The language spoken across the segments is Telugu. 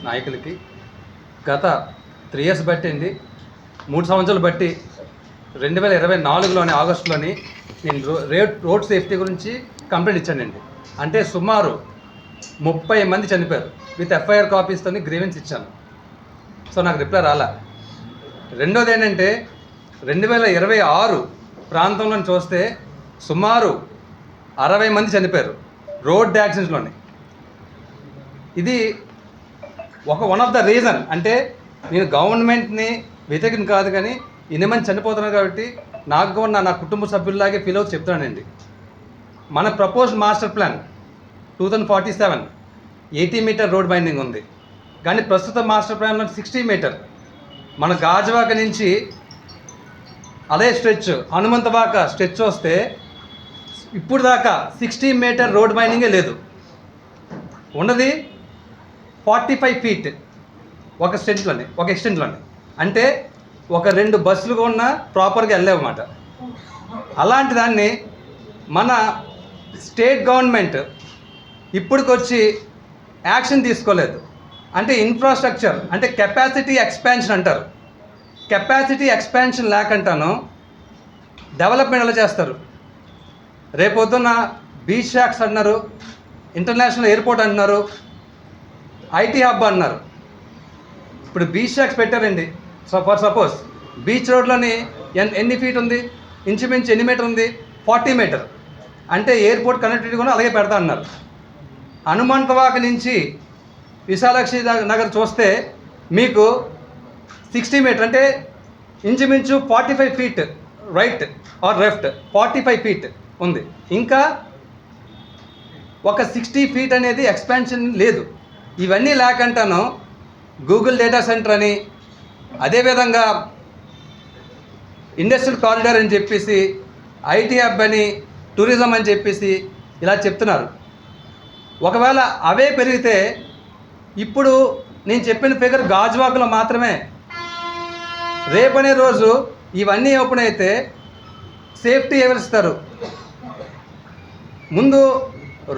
నాయకులకి గత 3 years బట్టింది, 3 సంవత్సరాలు బట్టి 2024లోని ఆగస్టులోని నేను రోడ్ సేఫ్టీ గురించి కంప్లైంట్ ఇచ్చానండి. అంటే సుమారు 30 మంది చనిపోయారు. విత్ ఎఫ్ఐఆర్ కాపీస్తో గ్రీవెన్స్ ఇచ్చాను. సో నాకు రిప్లై రాలా. రెండోది ఏంటంటే 2026 ప్రాంతంలో చూస్తే సుమారు 60 మంది చనిపోయారు రోడ్ యాక్సిడెంట్స్లోని. ఇది వన్ ఆఫ్ ద రీజన్. అంటే నేను గవర్నమెంట్ని వ్యతిరేకం కాదు, కానీ ఇన్ని మంది చనిపోతున్నారు కాబట్టి నాకు నా కుటుంబ సభ్యుల్లాగే ఫీల్ అవుతూ చెప్తున్నానండి. మన proposed master plan 2047 80 meter road binding ఉంది, కానీ ప్రస్తుత మాస్టర్ ప్లాన్లో 60 మీటర్. మన గాజువాక నుంచి అదే స్ట్రెచ్ హనుమంతవాక స్ట్రెచ్ వస్తే ఇప్పుడు దాకా 60 మీటర్ రోడ్ బైండింగే లేదు. ఉన్నది 45 feet ఒక ఎక్స్టెంట్లోనే. అంటే ఒక 2 బస్సులు కూడా ప్రాపర్గా వెళ్ళలేవన్నమాట. అలాంటి దాన్ని మన స్టేట్ గవర్నమెంట్ ఇప్పటికొచ్చి యాక్షన్ తీసుకోలేదు. అంటే ఇన్ఫ్రాస్ట్రక్చర్ అంటే కెపాసిటీ ఎక్స్పాన్షన్ అంటారు. కెపాసిటీ ఎక్స్పాన్షన్ లేకంటాను డెవలప్మెంట్ ఎలా చేస్తారు? రేపొద్దున బీచ్ షాక్స్ అన్నారు, ఇంటర్నేషనల్ ఎయిర్పోర్ట్ అంటున్నారు, ఐటీ హబ్ అన్నారు. ఇప్పుడు బీచ్ షాక్స్ పెట్టారండి. ఫర్ సపోజ్ బీచ్ రోడ్లోని ఎన్ని ఫీట్ ఉంది? ఇంచుమించు ఎన్ని మీటర్ ఉంది? 40 మీటర్. అంటే ఎయిర్పోర్ట్ కనెక్టివిటీ కూడా అలాగే పెడతా అన్నారు. హనుమంతవాక నుంచి విశాలాక్షి నగర్ చూస్తే మీకు 60 మీటర్, అంటే ఇంచుమించు 45 feet right are left, 45 feet ఉంది. ఇంకా ఒక 60 feet అనేది ఎక్స్పాన్షన్ లేదు. ఇవన్నీ లేకంటాను గూగుల్ డేటా సెంటర్ అని, అదేవిధంగా ఇండస్ట్రియల్ కారిడార్ అని చెప్పేసి, ఐటీ హబ్ అని, టూరిజం అని చెప్పేసి ఇలా చెప్తున్నారు. ఒకవేళ అవే పెరిగితే ఇప్పుడు నేను చెప్పిన ఫిగర్ గాజువాకలో మాత్రమే. రేపనే రోజు ఇవన్నీ ఓపెన్ అయితే సేఫ్టీ ఎవరిస్తారు? ముందు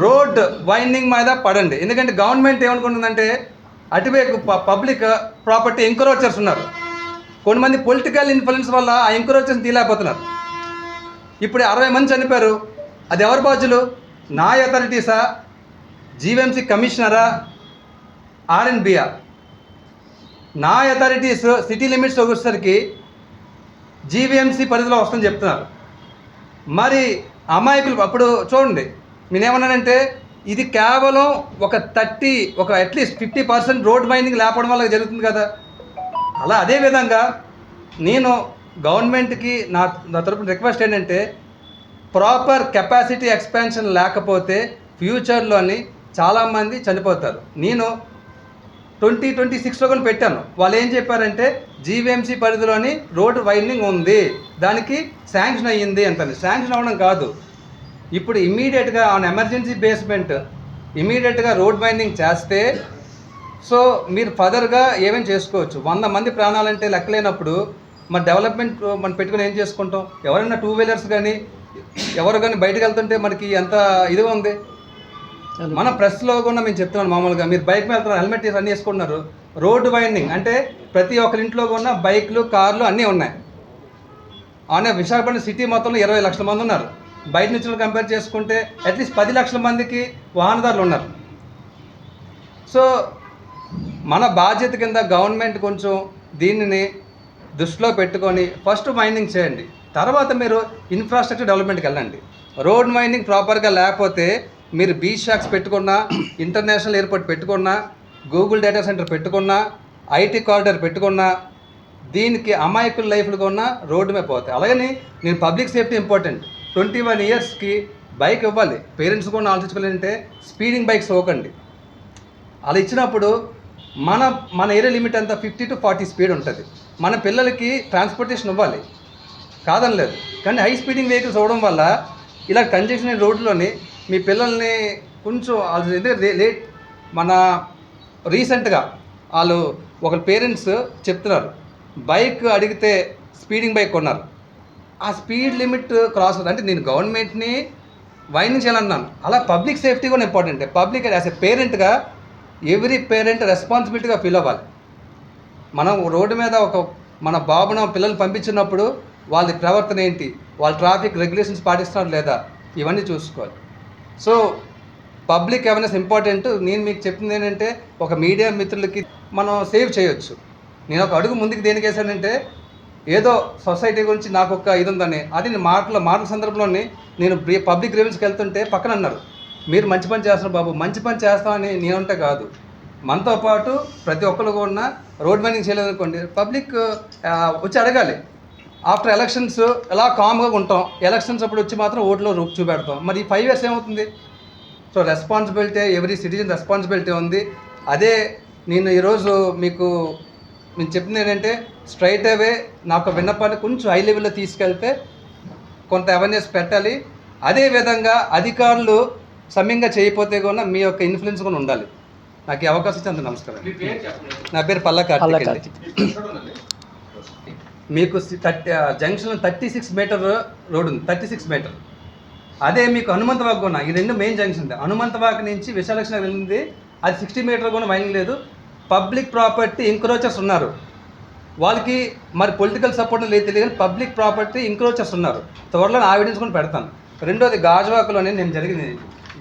రోడ్ వైండింగ్ మీద పడండి. ఎందుకంటే గవర్నమెంట్ ఏమనుకుంటుందంటే అటువైపు పబ్లిక్ ప్రాపర్టీ ఎంకరేజర్స్ ఉన్నారు. కొంతమంది పొలిటికల్ ఇన్ఫ్లుయెన్స్ వల్ల ఆ ఎంకరేజర్స్ని తీలేకపోతున్నారు. ఇప్పుడు 60 మంది చనిపోయారు. అది ఎవరి బాధ్యులు? నా అథారిటీసా, జీవీఎంసీ కమిషనరా, ఆర్ఎన్బియా? నా అథారిటీస్ సిటీ లిమిట్స్ వచ్చేసరికి జీవీఎంసీ పరిధిలో వస్తుందని చెప్తున్నారు. మరి అమాయకులు అప్పుడు చూడండి, నేనేమన్నానంటే ఇది కేవలం ఒక అట్లీస్ట్ 50% రోడ్ బైండింగ్ లేపడం వల్ల జరుగుతుంది కదా. అలా అదేవిధంగా నేను గవర్నమెంట్కి నా తరపున రిక్వెస్ట్ ఏంటంటే ప్రాపర్ కెపాసిటీ ఎక్స్పాన్షన్ లేకపోతే ఫ్యూచర్లోని చాలామంది చనిపోతారు. నేను 2026లో కూడా పెట్టాను. వాళ్ళు ఏం చెప్పారంటే జీవీఎంసీ పరిధిలోని రోడ్ వైండింగ్ ఉంది, దానికి శాంక్షన్ అయ్యింది అంటారు. శాంక్షన్ అవ్వడం కాదు, ఇప్పుడు ఇమీడియట్గా ఆన్ ఎమర్జెన్సీ బేస్మెంట్ ఇమీడియట్గా రోడ్ బైండింగ్ చేస్తే సో మీరు ఫర్దర్గా ఏమేమి చేసుకోవచ్చు. 100 మంది ప్రాణాలంటే లెక్కలేనప్పుడు మరి డెవలప్మెంట్ మనం పెట్టుకుని ఏం చేసుకుంటాం? ఎవరైనా 2 వీలర్స్ కానీ ఎవరు కానీ బయటకు వెళ్తుంటే మనకి ఎంత ఇదిగా ఉంది. మన ప్రెస్లో కూడా మేము చెప్తున్నాను, మామూలుగా మీరు బైక్ మీద వెళ్తున్నారు, హెల్మెట్ తీసి అన్నీ వేసుకుంటున్నారు. రోడ్డు వైండింగ్ అంటే ప్రతి ఒక్కరి ఇంట్లో కూడా బైక్లు, కార్లు అన్నీ ఉన్నాయి. అవునే విశాఖపట్నం సిటీ మొత్తంలో 20 లక్షల మంది ఉన్నారు. బయట నుంచి కంపేర్ చేసుకుంటే అట్లీస్ట్ 10 లక్షల మందికి వాహనదారులు ఉన్నారు. సో మన బాధ్యత కింద గవర్నమెంట్ కొంచెం దీనిని దృష్టిలో పెట్టుకొని ఫస్ట్ మైనింగ్ చేయండి, తర్వాత మీరు ఇన్ఫ్రాస్ట్రక్చర్ డెవలప్మెంట్కి వెళ్ళండి. రోడ్ మైనింగ్ ప్రాపర్గా లేకపోతే మీరు బీచ్ షాక్స్ పెట్టుకున్నా, ఇంటర్నేషనల్ ఎయిర్పోర్ట్ పెట్టుకున్నా, గూగుల్ డేటా సెంటర్ పెట్టుకున్నా, ఐటీ కారిడార్ పెట్టుకున్నా, దీనికి అమాయకుల లైఫ్లు కొన్నా రోడ్డు మీద పోతాయి. అలాగని నేను పబ్లిక్ సేఫ్టీ ఇంపార్టెంట్. 21 yearsకి బైక్ ఇవ్వాలి. పేరెంట్స్ కూడా ఆలోచించుకోవాలంటే స్పీడింగ్ బైక్స్ ఇవ్వకండి. అలా ఇచ్చినప్పుడు మన ఏరియా లిమిట్ అంతా 50 to 40 స్పీడ్ ఉంటుంది. మన పిల్లలకి ట్రాన్స్పోర్టేషన్ ఇవ్వాలి, కాదనలేదు. కానీ హై స్పీడింగ్ వెహికల్స్ అవ్వడం వల్ల ఇలా కంజెషన్ రోడ్లోని మీ పిల్లల్ని కొంచెం లేట్ మన రీసెంట్గా వాళ్ళు ఒక పేరెంట్స్ చెప్తున్నారు, బైక్ అడిగితే స్పీడింగ్ బైక్ కొన్నారు. ఆ స్పీడ్ లిమిట్ క్రాస్ అవుతుంది. అంటే నేను గవర్నమెంట్ని వైండింగ్ చేయాలన్నాను. అలా పబ్లిక్ సేఫ్టీ కూడా ఇంపార్టెంట్. పబ్లిక్ యాజ్ ఎ పేరెంట్గా ఎవ్రీ పేరెంట్ రెస్పాన్సిబిలిటీగా ఫీల్ అవ్వాలి. మనం రోడ్డు మీద మన బాబున పిల్లల్ని పంపించినప్పుడు వాళ్ళ ప్రవర్తన ఏంటి, వాళ్ళ ట్రాఫిక్ రెగ్యులేషన్స్ పాటిస్తున్నారు లేదా, ఇవన్నీ చూసుకోవాలి. So public awareness important. నేను మీకు చెప్తుంది ఏంటంటే, ఒక మీడియా మిత్రులకి మనం సేవ్ చేయొచ్చు. నేను ఒక అడుగు ముందుకు దేనికి వేసానంటే, ఏదో సొసైటీ గురించి నాకు ఒక ఇది ఉందని, అది నేను మాటల సందర్భంలోని నేను పబ్లిక్ రివ్యూస్కి వెళ్తుంటే పక్కన అన్నారు, మీరు మంచి పని చేస్తున్నారు బాబు, మంచి పని చేస్తామని నేనంటే కాదు, మనతో పాటు ప్రతి ఒక్కరు కూడా రోడ్ మైనింగ్ చేయలేదనుకోండి, పబ్లిక్ వచ్చి అడగాలి. ఆఫ్టర్ ఎలక్షన్స్ ఎలా కామ్గా ఉంటాం, ఎలక్షన్స్ అప్పుడు వచ్చి మాత్రం ఓట్లో రూపు చూపెడతాం. మరి ఈ 5 years ఏమవుతుంది? So responsibility, every citizen responsibility ఉంది. అదే నేను ఈరోజు నేను చెప్పింది ఏంటంటే, స్ట్రైట్ అవే నాకు విన్నపాన్ని కొంచెం హై లెవెల్లో తీసుకెళ్తే కొంత అవేర్నెస్ పెట్టాలి. అదేవిధంగా అధికారులు సమయంగా చేయకపోతే కూడా మీ యొక్క ఇన్ఫ్లుయెన్స్ కూడా ఉండాలి. నాకు ఈ అవకాశం ఇచ్చి అంత నమస్కారం. నా పేరు పల్లా కార్తీక్ అండి. మీకు జంక్షన్ 36 మీటర్ రోడ్ ఉంది, 36 మీటర్. అదే మీకు హనుమంతవాక్ కూడా, ఈ 2 మెయిన్ జంక్షన్ ఉంది. హనుమంతవాక్ నుంచి విశాలక్ష్మి వెళ్ళింది, అది 60 మీటర్ కూడా మైనింగ్ లేదు. పబ్లిక్ ప్రాపర్టీ ఎంక్రోచర్స్ ఉన్నారు, వాళ్ళకి మరి పొలిటికల్ సపోర్ట్ లేదు తెలియదు, కానీ పబ్లిక్ ప్రాపర్టీ ఎంక్రోచర్స్ ఉన్నారు. త్వరలో ఆ ఎవిడెన్స్ కూడా పెడతాను. రెండోది గాజువాకలోనే నేను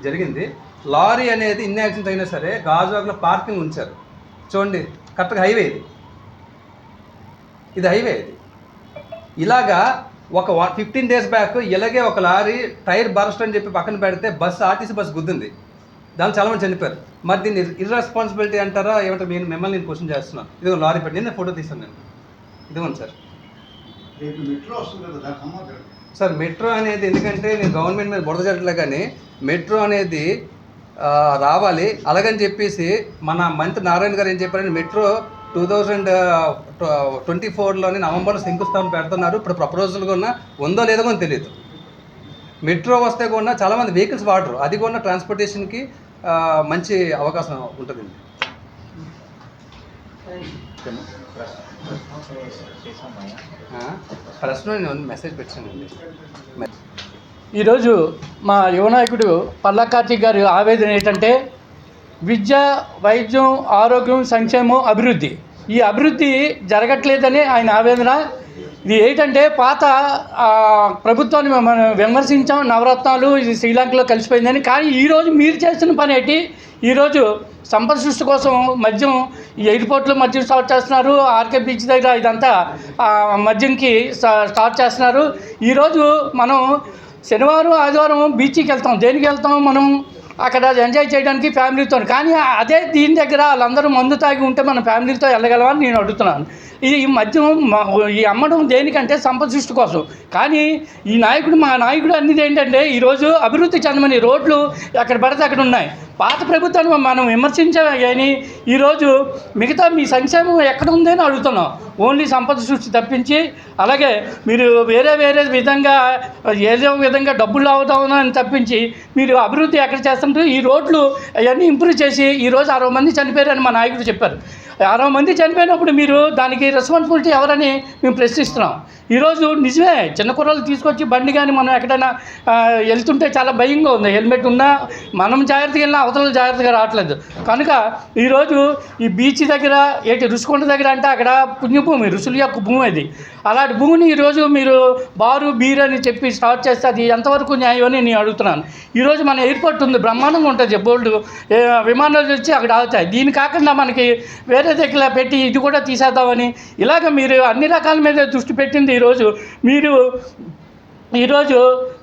జరిగింది లారీ అనేది ఇన్ని యాక్సిడెంట్ అయినా సరే గాజువాకలో పార్కింగ్ ఉంచారు. చూడండి, కరెక్ట్గా హైవే ఇది హైవే ఇది. ఇలాగా ఒక 15 days బ్యాక్ ఇలాగే ఒక లారీ టైర్ బరస్ట్ అని చెప్పి పక్కన పెడితే ఆర్టీసీ బస్సు గుద్దింది, దాని చాలామంది చనిపోయారు. మరి దీన్ని ఇర్రెస్పాన్సిబిలిటీ అంటారా ఏమంటారు? మిమ్మల్ని నేను క్వశ్చన్ చేస్తున్నాను. ఇదిగో లారీ పెట్టి నేను ఫోటో తీసాను నేను. ఇదిగోండి సార్ మెట్రో అనేది, ఎందుకంటే నేను గవర్నమెంట్ మీద బురద జరగలే, కానీ మెట్రో అనేది రావాలి. అలాగని చెప్పేసి మన మంత్రి నారాయణ గారు ఏం చెప్పారంటే, మెట్రో 2024లోని నవంబర్లో శంకుస్థాపన పెడుతున్నారు. ఇప్పుడు ప్రపోజల్ కూడా ఉందో లేదో కూడా తెలియదు. మెట్రో వస్తే కూడా చాలామంది వెహికల్స్ వాడరు, అది కూడా ట్రాన్స్పోర్టేషన్కి మంచి అవకాశం ఉంటుందండి. ప్రశ్న నేను మెసేజ్ పెట్టానండి. ఈరోజు మా యువనాయకుడు పల్లా కార్తీక్ గారి ఆవేదన ఏంటంటే, విద్య, వైద్యం, ఆరోగ్యం, సంక్షేమం, అభివృద్ధి, ఈ అభివృద్ధి జరగట్లేదని ఆయన ఆవేదన. ఇది ఏంటంటే, పాత ప్రభుత్వాన్ని మనం విమర్శించాం, నవరత్నాలు ఇది శ్రీలంకలో కలిసిపోయిందని. కానీ ఈరోజు మీరు చేస్తున్న పని ఏంటి? ఈరోజు సంపద సృష్టి కోసం మద్యం, ఈ ఎయిర్పోర్ట్లో మద్యం స్టార్ట్ చేస్తున్నారు, ఆర్కే బీచ్ దగ్గర ఇదంతా మద్యంకి స్టార్ట్ చేస్తున్నారు. ఈరోజు మనం శనివారం ఆదివారం బీచ్కి వెళ్తాం, దేనికి వెళ్తాం? మనం అక్కడ ఎంజాయ్ చేయడానికి ఫ్యామిలీతో. కానీ అదే దీని దగ్గర వాళ్ళందరూ మందు తాగి ఉంటే మన ఫ్యామిలీతో వెళ్ళగలమని నేను అడుగుతున్నాను. ఈ మద్యం ఈ అమ్మడం దేనికంటే సంపద సృష్టి కోసం. కానీ మా నాయకుడు అనేది ఏంటంటే, ఈరోజు అభివృద్ధి చెందమని రోడ్లు ఎక్కడ పడితే అక్కడ ఉన్నాయి. పాత ప్రభుత్వాన్ని మనం విమర్శించామే, కానీ ఈరోజు మిగతా మీ సంక్షేమం ఎక్కడ ఉందని అడుగుతున్నాం. ఓన్లీ సంపద సృష్టి తప్పించి, అలాగే మీరు వేరే విధంగా ఏదో విధంగా డబ్బులు అవుతామని తప్పించి మీరు అభివృద్ధి ఎక్కడ చేస్తుంటారు? ఈ రోడ్లు అవన్నీ ఇంప్రూవ్ చేసి ఈరోజు 60 మంది చనిపోయారని మా నాయకుడు చెప్పారు. 60 మంది చనిపోయినప్పుడు మీరు దానికి రెస్పాన్సిబిలిటీ ఎవరని మేము ప్రశ్నిస్తున్నాం. ఈరోజు నిజమే, చిన్న కుర్రలు తీసుకొచ్చి బండి కానీ మనం ఎక్కడైనా వెళ్తుంటే చాలా భయంగా ఉంది. హెల్మెట్ ఉన్నా మనం జాగ్రత్తగా వెళ్ళినా అవతల జాగ్రత్తగా రావట్లేదు. కనుక ఈరోజు ఈ బీచ్ దగ్గర రుషికొండ దగ్గర అంటే అక్కడ పుణ్యభూమి, ఋషుల యొక్క భూమి అది. అలాంటి భూమిని ఈరోజు మీరు బీర్ అని చెప్పి స్టార్ట్ చేస్తే అది ఎంతవరకు న్యాయం అని నేను అడుగుతున్నాను. ఈరోజు మన ఎయిర్పోర్ట్ ఉంది, బ్రహ్మాండంగా ఉంటుంది, బోల్డ్ విమానాలు వచ్చి అక్కడ ఆగుతాయి. దీని కాకుండా మనకి వేరే దగ్గర పెట్టి ఇది కూడా తీసేద్దామని ఇలాగ మీరు అన్ని రకాల మీద దృష్టి పెట్టింది. ఈరోజు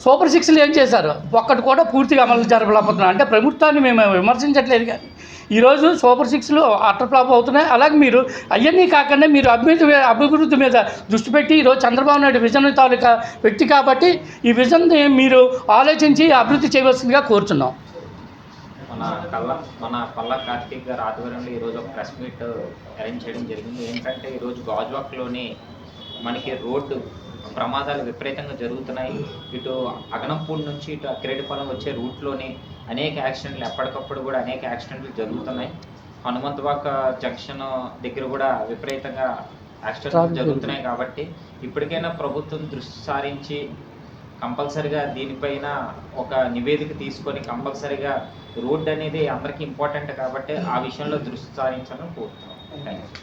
సూపర్ 6లు ఏం చేశారు? ఒక్కటి కూడా పూర్తిగా అమలు జరపలేకపోతున్నారు. అంటే ప్రభుత్వాన్ని మేము విమర్శించట్లేదు, కానీ ఈరోజు సూపర్ 6లు అట్టర్ఫ్లాప్ అవుతున్నాయి. అలాగే మీరు అవన్నీ కాకుండా మీరు అభివృద్ధి మీద దృష్టి పెట్టి, ఈరోజు చంద్రబాబు నాయుడు విజన్ తాలూకా వ్యక్తి కాబట్టి ఈ విజన్ని మీరు ఆలోచించి అభివృద్ధి చేయవలసిందిగా కోరుతున్నాం. మన పల్లా కార్తీక్ గారు ఆధ్వర్యంలో ఈరోజు ఒక ప్రెస్ మీట్ అరేంజ్ చేయడం జరిగింది. ఏంటంటే, ఈరోజు గాజువాక్లోని మనకి రోడ్డు ప్రమాదాలు విపరీతంగా జరుగుతున్నాయి. ఇటు అగనంపూడి నుంచి ఇటు అక్కిరెడ్డిపాలెం వచ్చే రూట్లోని అనేక యాక్సిడెంట్లు, ఎప్పటికప్పుడు కూడా అనేక యాక్సిడెంట్లు జరుగుతున్నాయి. హనుమంతవాక జంక్షన్ దగ్గర కూడా విపరీతంగా యాక్సిడెంట్లు జరుగుతున్నాయి. కాబట్టి ఇప్పటికైనా ప్రభుత్వం దృష్టి సారించి కంపల్సరిగా దీనిపైన ఒక నివేదిక తీసుకొని కంపల్సరిగా రోడ్ అనేది అందరికీ ఇంపార్టెంట్ కాబట్టి ఆ విషయంలో దృష్టి సారించాలని కోరుతున్నాం. Thank you.